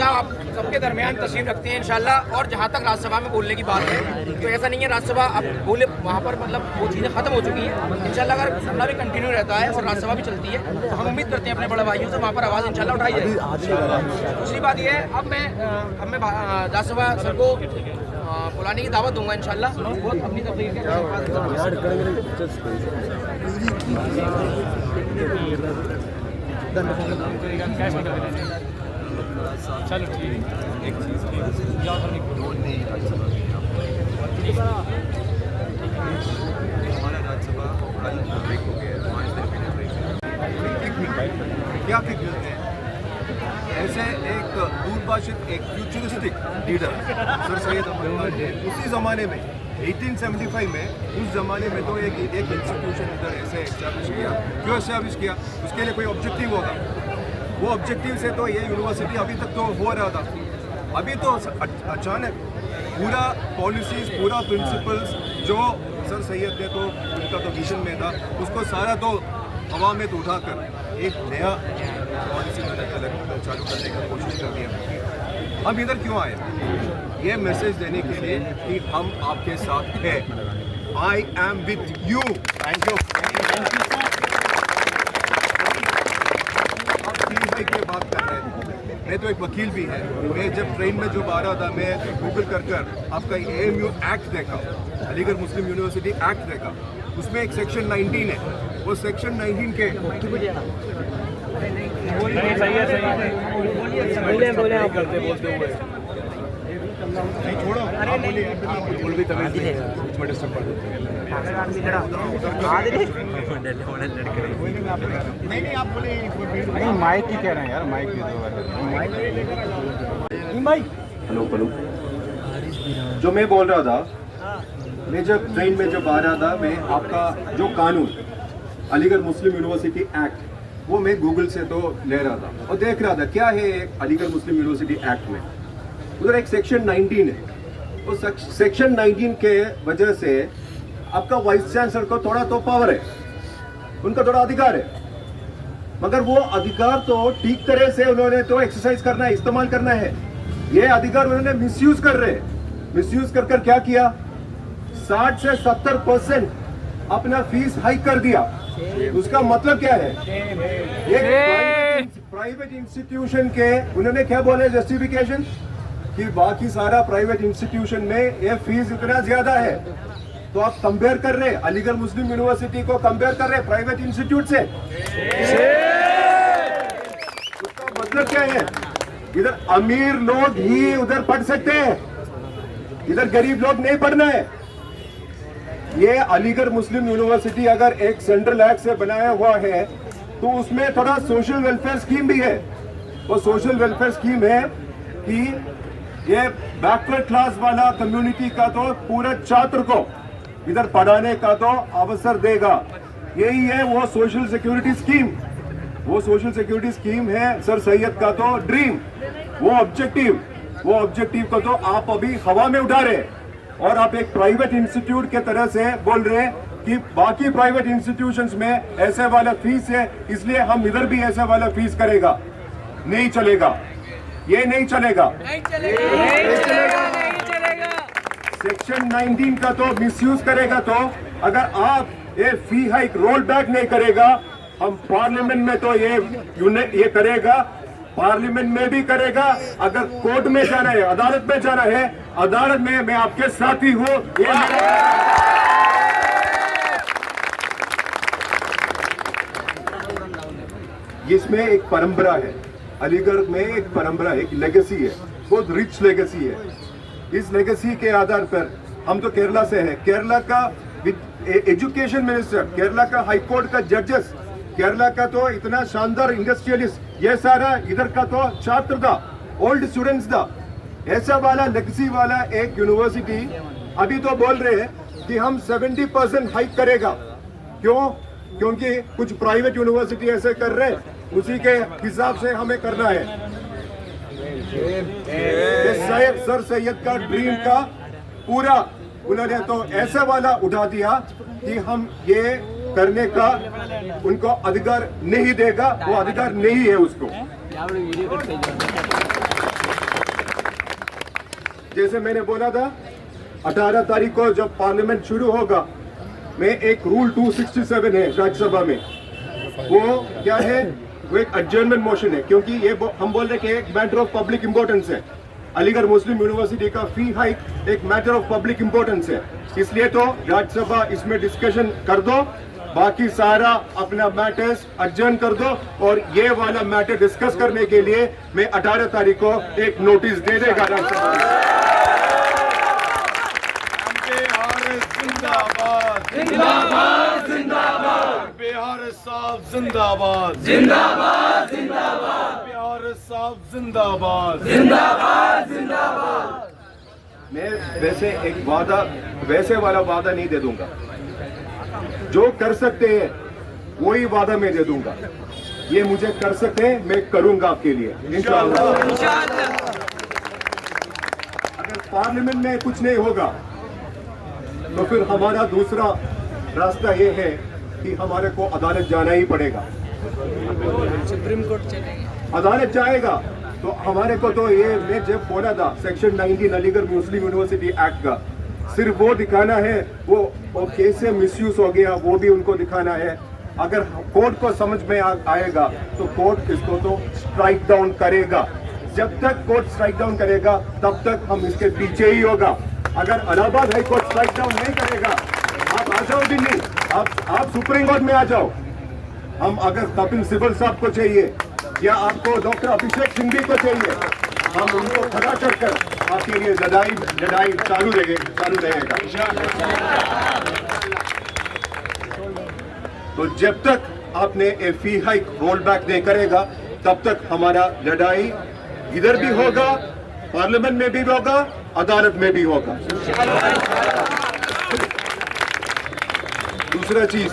साहब आप सबके दरमियान तशरीफ रखते हैं इंशाल्लाह। और जहाँ तक राज्यसभा में बोलने की बात है तो ऐसा नहीं है राज्यसभा अब बोले वहाँ पर मतलब वो चीज़ें खत्म हो चुकी हैं इंशाल्लाह। अगर धरना भी कंटिन्यू रहता है और राज्यसभा भी चलती है तो हम उम्मीद करते हैं अपने बड़े भाइयों से वहाँ पर आवाज़ इंशाल्लाह उठाई जाएगी। दूसरी बात ये है अब मैं राज्यसभा सर को बुलाने की दावत दूंगा इंशाल्लाह। बहुत अपनी तकलीफ चलो ठीक एक चीज़ हमारा राज्यसभा कल ब्रेक हो गया, 5 दिन के ब्रेक। क्या फिक्र मिलते हैं ऐसे एक दूरभाषित एक futuristic leader sir Syed Ahmad Khan है। उसी ज़माने में 1875 में उस ज़माने में तो एक इंस्टीट्यूशन इधर ऐसे एस्टैब्लिश किया। क्यों एस्टैब्लिश किया? उसके लिए कोई ऑब्जेक्टिव होगा। वो ऑब्जेक्टिव से तो ये यूनिवर्सिटी अभी तक तो हो रहा था। अभी तो अचानक पूरा पॉलिसीज़ पूरा प्रिंसिपल्स जो सर सैयद ने तो उनका तो विजन में था उसको सारा तो हवा में तो उठाकर एक नया पॉलिसी चालू करने की कोशिश कर दिया। हम इधर क्यों आए? ये मैसेज देने के लिए कि हम आपके साथ हैं। I am with you. Thank you. की बात कर रहे हैं, मैं तो एक वकील भी है। मैं जब ट्रेन में जब आ रहा था मैं गूगल कर आपका AMU एक्ट देखा, अलीगढ़ मुस्लिम यूनिवर्सिटी एक्ट देखा। उसमें एक सेक्शन 19 है। वो सेक्शन 19 के नहीं माइक ही कह रहे हैं यार, माइक दे दो। हेलो जो मैं बोल रहा था, मैं जब ट्रेन में जब आ रहा था मैं आपका जो कानून अलीगढ़ मुस्लिम यूनिवर्सिटी एक्ट वो मैं गूगल से तो ले रहा था और देख रहा था क्या है अलीगढ़ मुस्लिम यूनिवर्सिटी एक्ट में। उधर एक सेक्शन 19 है। तो सेक्शन 19 के वजह से आपका वाइस चांसलर को थोड़ा तो पावर है, उनका थोड़ा अधिकार है, मगर वो अधिकार तो ठीक तरह से उन्होंने तो एक्सरसाइज करना है, इस्तेमाल करना है। ये अधिकार उन्होंने मिसयूज कर रहे हैं। मिसयूज कर क्या किया? 60 से 70% अपना फीस हाइक कर दिया। उसका मतलब क्या है? एक प्राइवेट इंस्टीट्यूशन के उन्होंने क्या बोले जस्टिफिकेशन कि बाकी सारा प्राइवेट इंस्टीट्यूशन में ये फीस इतना ज्यादा है। तो आप कंपेयर कर रहे अलीगढ़ मुस्लिम यूनिवर्सिटी को कंपेयर कर रहे प्राइवेट इंस्टीट्यूट से। उसका मतलब क्या है? इधर अमीर लोग ही उधर पढ़ सकते हैं, इधर गरीब लोग नहीं पढ़ना है। ये अलीगढ़ मुस्लिम यूनिवर्सिटी अगर एक सेंट्रल एक्ट से बनाया हुआ है तो उसमें थोड़ा सोशल वेलफेयर स्कीम भी है। वो सोशल वेलफेयर स्कीम है कि ये बैकवर्ड क्लास वाला कम्युनिटी का तो पूरा छात्र को इधर पढ़ाने का तो अवसर देगा। यही है वो सोशल सिक्योरिटी स्कीम। वो सोशल सिक्योरिटी स्कीम है सर सैयद का तो ड्रीम। वो ऑब्जेक्टिव को तो आप अभी हवा में उठा रहे और आप एक प्राइवेट इंस्टीट्यूट के तरह से बोल रहे कि बाकी प्राइवेट इंस्टीट्यूशंस में ऐसे वाला फीस है इसलिए हम इधर भी ऐसे वाला फीस करेगा। नहीं चलेगा, ये नहीं चलेगा। सेक्शन 19 का तो मिसयूज करेगा तो अगर आप ये फी हाइक रोल बैक नहीं करेगा हम पार्लियामेंट में तो ये करेगा, पार्लियामेंट में भी करेगा। अगर कोर्ट में जाना है, अदालत में जाना है, अदालत में मैं आपके साथ ही हूं। इसमें एक परंपरा है, अलीगढ़ में एक परंपरा, एक लेगेसी है, बहुत रिच लेगेसी है। इस लेगेसी के आधार पर हम तो केरला से हैं। केरला का एजुकेशन मिनिस्टर, केरला का हाई कोर्ट का जजेस, केरला का तो इतना शानदार इंडस्ट्रियलिस्ट, ये सारा इधर का तो छात्र था, ओल्ड स्टूडेंट्स था। ऐसा वाला लेगेसी वाला एक यूनिवर्सिटी अभी तो बोल रहे हैं कि हम 70% हाइक करेगा। क्यों? क्योंकि कुछ प्राइवेट यूनिवर्सिटी ऐसे कर रहे, उसी के हिसाब से हमें करना है। सर सैयद का ड्रीम का पूरा उन्होंने तो ऐसा वाला उठा दिया कि हम ये करने का उनको अधिकार नहीं देगा, वो अधिकार नहीं है उसको। जैसे मैंने बोला था 18 तारीख को जब पार्लियामेंट शुरू होगा, मैं एक रूल 267 है राज्यसभा में, वो क्या है, वो एक एडजर्नमेंट मोशन है, क्योंकि ये हम बोल रहे हैं कि एक मैटर ऑफ पब्लिक इंपॉर्टेंस है। अलीगढ़ मुस्लिम यूनिवर्सिटी का फी हाइक एक मैटर ऑफ पब्लिक इंपॉर्टेंस है, इसलिए तो राज्यसभा इसमें डिस्कशन कर दो, बाकी सारा अपना मैटर्स एडजर्न कर दो, और ये वाला मैटर डिस्कस करने के लिए मैं 18 तारीख को एक नोटिस दे देगा राज्यसभा में। जिंदाबाद जिंदाबाद बिहार साहब जिंदाबाद जिंदाबाद जिंदाबाद बिहार साहब जिंदाबाद जिंदाबाद जिंदाबाद। मैं वैसे एक वादा, वैसे वाला वादा नहीं दे दूंगा, जो कर सकते हैं वही वादा मैं दे दूंगा। ये मुझे कर सकते हैं, मैं करूंगा आपके लिए इंशाअल्लाह। अगर पार्लियामेंट में कुछ नहीं होगा तो फिर हमारा दूसरा रास्ता ये है कि हमारे को अदालत जाना ही पड़ेगा। सुप्रीम कोर्ट चलेंगे, अदालत जाएगा तो हमारे को तो ये मैं जब बोला था सेक्शन 19 अलीगढ़ मुस्लिम यूनिवर्सिटी एक्ट का सिर्फ वो दिखाना है, वो कैसे मिसयूज हो गया वो भी उनको दिखाना है। अगर कोर्ट को समझ में आएगा तो कोर्ट इसको तो स्ट्राइक डाउन करेगा। जब तक कोर्ट स्ट्राइक डाउन करेगा तब तक हम इसके पीछे ही होगा। अगर Allahabad high court strike down नहीं करेगा, आप आ जाओ दिल्ली, आप सुप्रीम कोर्ट में आ जाओ। हम अगर कपिल सिब्बल साहब को चाहिए या आपको डॉक्टर अभिषेक सिंघवी को चाहिए, हम उनको खड़ा कर आपके लिए लड़ाई चालू रहेगा। तो जब तक आपने ए फी हाइक रोल बैक नहीं करेगा तब तक हमारा लड़ाई इधर भी होगा, पार्लियामेंट में भी होगा, अदालत में भी होगा। दूसरा चीज,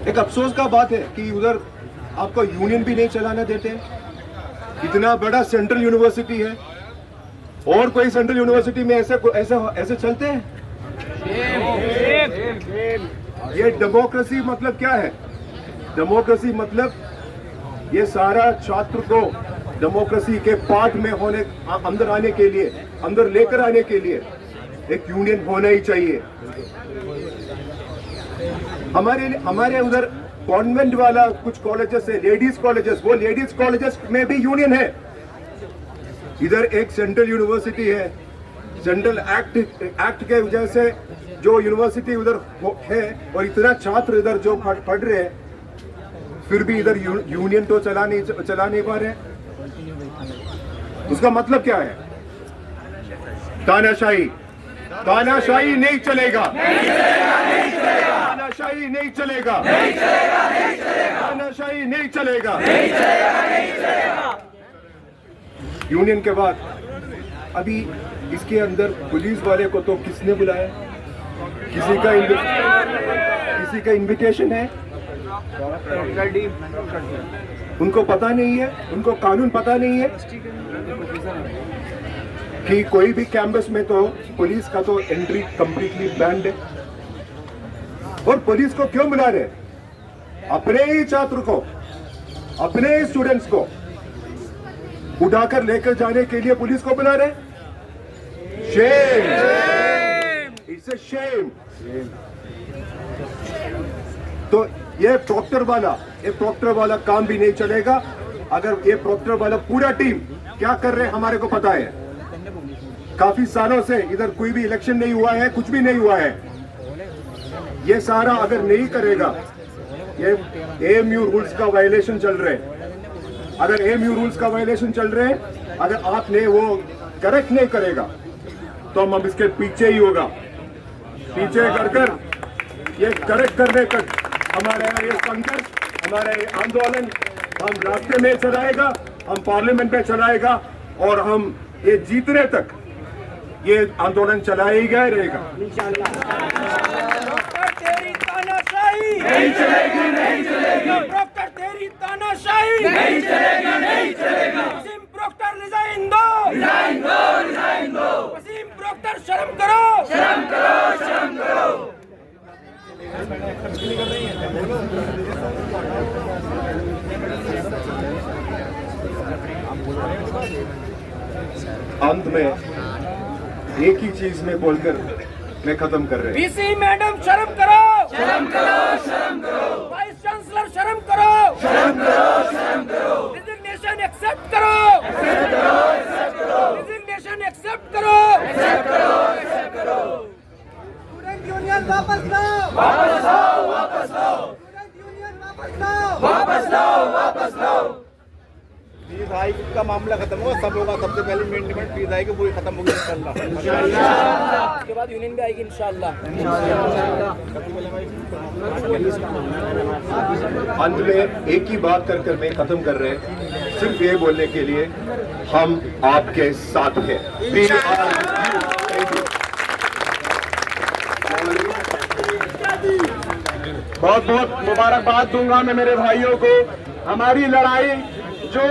एक अफसोस का बात है कि उधर आपको यूनियन भी नहीं चलाना देते। इतना बड़ा सेंट्रल यूनिवर्सिटी है, और कोई सेंट्रल यूनिवर्सिटी में ऐसे चलते हैं? ये डेमोक्रेसी मतलब क्या है? डेमोक्रेसी मतलब ये सारा छात्र को डेमोक्रेसी के पार्ट में होने, अंदर आने के लिए, अंदर लेकर आने के लिए एक यूनियन होना ही चाहिए। हमारे उधर कॉन्वेंट वाला कुछ कॉलेजेस है, लेडीज कॉलेजेस, वो लेडीज कॉलेजेस में भी यूनियन है। इधर एक सेंट्रल यूनिवर्सिटी है, सेंट्रल एक्ट के वजह से जो यूनिवर्सिटी उधर है और इतना छात्र इधर जो पढ़ रहे हैं, फिर भी इधर यूनियन तो चला नहीं पा रहे। उसका मतलब क्या है? तानाशाही नहीं चलेगा, तानाशाही नहीं चलेगा, तानाशाही नहीं चलेगा। यूनियन के बाद अभी इसके अंदर पुलिस वाले को तो किसने बुलाया? किसी का इनविटेशन है? उनको पता नहीं है, उनको कानून पता नहीं है कि कोई भी कैंपस में तो पुलिस का तो एंट्री कंप्लीटली बैंड है। और पुलिस को क्यों बुला रहे? अपने ही छात्र को, अपने ही स्टूडेंट्स को उठाकर लेकर जाने के लिए पुलिस को बुला रहे। Shame, it's a shame. तो ये प्रॉक्टर वाला काम भी नहीं चलेगा। अगर ये प्रॉक्टर वाला पूरा टीम क्या कर रहे हैं हमारे को पता है। काफी सालों से इधर कोई भी इलेक्शन नहीं हुआ है, कुछ भी नहीं हुआ है। ये सारा अगर नहीं करेगा, ये एएमयू रूल्स का वायलेशन चल रहे हैं। अगर एएमयू रूल्स का वायलेशन चल रहे हैं, अगर आपने वो करेक्ट नहीं करेगा तो हम इसके पीछे ही होगा। पीछे कर ये करेक्ट करने तक हमारा ये संघर्ष, हमारा ये आंदोलन हम रास्ते में चलाएगा, हम पार्लियामेंट में चलाएगा, और हम ये जीतने तक ये आंदोलन चलाएगा ही रहेगा। तेरी तानाशाही नहीं चलेगी, नहीं चलेगी, प्रॉक्टर तेरी तानाशाही नहीं चलेगी, नहीं चलेगी। वसीम प्रॉक्टर रिजाइन दो, रिजाइन दो, रिजाइन दो। वसीम प्रॉक्टर शर्म करो, शर्म करो, शर्म करो। अंत में एक ही चीज में बोलकर मैं खत्म कर रहे हैं। बीसी मैडम शर्म करो, शर्म करो, शर्म करो, वाइस चांसलर शर्म करो, शर्म करो, शर्म करो, रिजिग्नेशन एक्सेप्ट करो, एक्सेप्ट करो, एक्सेप्ट करो, रिजिग्नेशन एक्सेप्ट करो, एक्सेप्ट करो, एक्सेप्ट करो। स्टूडेंट यूनियन वापस लाओ, वापस लाओ, वापस लाओ, स्टूडेंट यूनियन वापस लाओ, वापस लाओ, वापस लाओ। फीस हाइक का मामला खत्म हुआ, सब होगा। सबसे पहले मेन डिमांड फीस हाइक की पूरी खत्म होगी इंशाल्लाह। उसके बाद यूनियन भी आएगी इंशाल्लाह। अंत में एक ही बात कर कर मैं खत्म कर रहे हैं, सिर्फ ये बोलने के लिए हम आपके साथ हैं। We are with you. Thank you. बहुत बहुत मुबारकबाद दूंगा मैं मेरे भाइयों को। हमारी लड़ाई जो